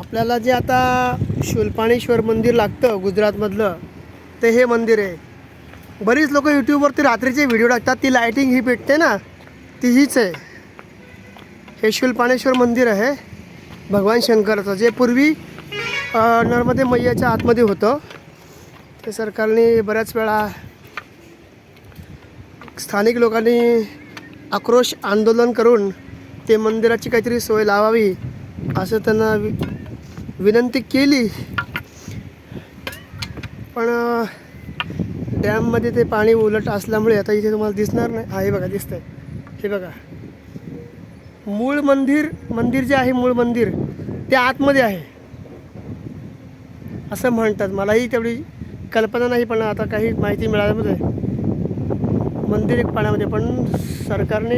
आपल्याला जे आता शूलपाणेश्वर मंदिर लागतं गुजरातमधलं, ते हे मंदिर आहे. बरीच लोक यूट्यूबवरती रात्रीचे व्हिडिओ टाकतात. ती लायटिंग ही भेटते ना, ती हीच आहे. हे शूलपाणेश्वर मंदिर आहे भगवान शंकराचं, जे पूर्वी नर्मदे मैयाच्या आतमध्ये होतं. ते सरकारने बऱ्याच वेळा स्थानिक लोकांनी आक्रोश आंदोलन करून ते मंदिराची काहीतरी सोय लावावी असं त्यांना विनंती केली. पण डॅममध्ये ते पाणी उलट असल्यामुळे आता इथे तुम्हाला दिसणार नाही. हा हे बघा दिसतंय, हे बघा मूळ मंदिर जे आहे, मूळ मंदिर ते आतमध्ये आहे असं म्हणतात. मलाही तेवढी कल्पना नाही, पण आता काही माहिती मिळाल्यामध्ये मंदिर एक पाण्यामध्ये, पण सरकारने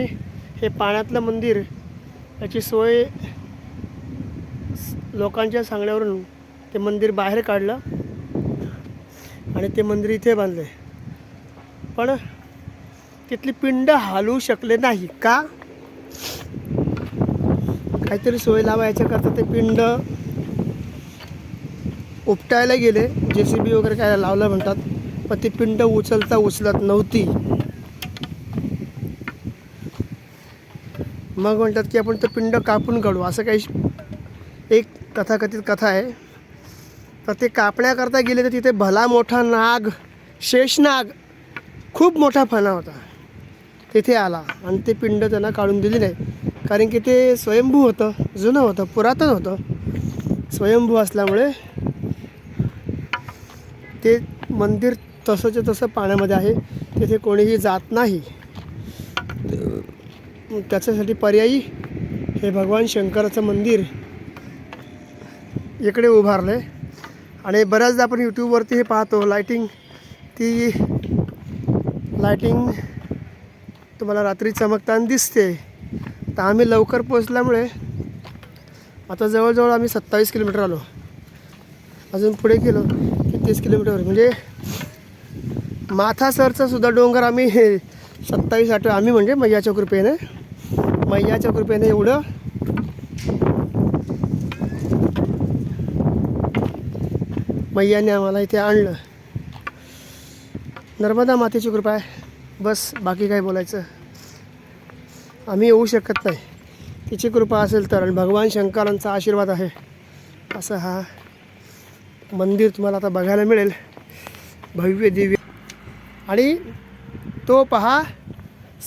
हे पाण्यातलं मंदिर याची सोय लोकांच्या सांगण्यावरून ते मंदिर बाहेर काढलं आणि ते मंदिर इथे बांधले. पण तिथली पिंड हलवू शकले नाही का? काहीतरी सोय लावा याच्याकरता ते पिंड उपटायला गेले. JCB वगैरे काय लावलं म्हणतात, पण ती पिंड उचलत नव्हती. मग म्हणतात की आपण ते पिंड कापून काढू, असं काही एक तथाकथित कथा आहे. तर ते कापण्याकरता गेले तर तिथे भला मोठा नाग, शेषनाग, खूप मोठा फणा होता, तिथे आला आणि ते पिंड त्यांना काढून दिली नाही. कारण की ते स्वयंभू होतं, जुनं होतं, पुरातन होतं. स्वयंभू असल्यामुळे ते मंदिर तसंच्या तसं पाण्यामध्ये आहे, तिथे कोणीही जात नाही. त्याच्यासाठी पर्यायी हे भगवान शंकराचं मंदिर इकडे उभारलं आहे. आणि बऱ्याचदा आपण यूट्यूबवरती हे पाहतो लायटिंग, ती लायटिंग तुम्हाला रात्री चमकताना दिसते. तर आम्ही लवकर पोचल्यामुळे आता जवळजवळ आम्ही 27 किलोमीटर आलो. अजून पुढे गेलो की 30 किलोमीटर, म्हणजे माथासरचा सुद्धा डोंगर आम्ही 27 आम्ही म्हणजे मैयाच्या कृपेने एवढं मैयाने आम्हाला इथे आणलं. नर्मदा मातेची कृपा आहे, बस. बाकी काय बोलायचं, आम्ही येऊ शकत नाही. तिची कृपा असेल तर, आणि भगवान शंकरांचा आशीर्वाद आहे असं हा मंदिर तुम्हाला आता बघायला मिळेल, भव्य दिव्य. आणि तो पहा,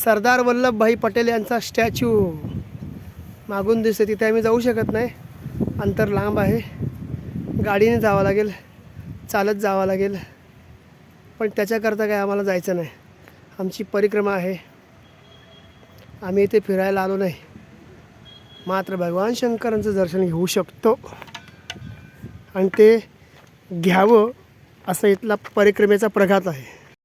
सरदार वल्लभभाई पटेल यांचा स्टॅच्यू मागून दिसते. तिथे आम्ही जाऊ शकत नाही, अंतर लांब आहे, गाडीने जावं लागेल, चालत जावं लागेल. पण त्याच्याकरता काय आम्हाला जायचं नाही, आमची परिक्रमा आहे. आम्ही इथे फिरायला आलो नाही, मात्र भगवान शंकरांचं दर्शन घेऊ शकतो आणि ते घ्यावं असं इथला परिक्रमेचा प्रघात आहे.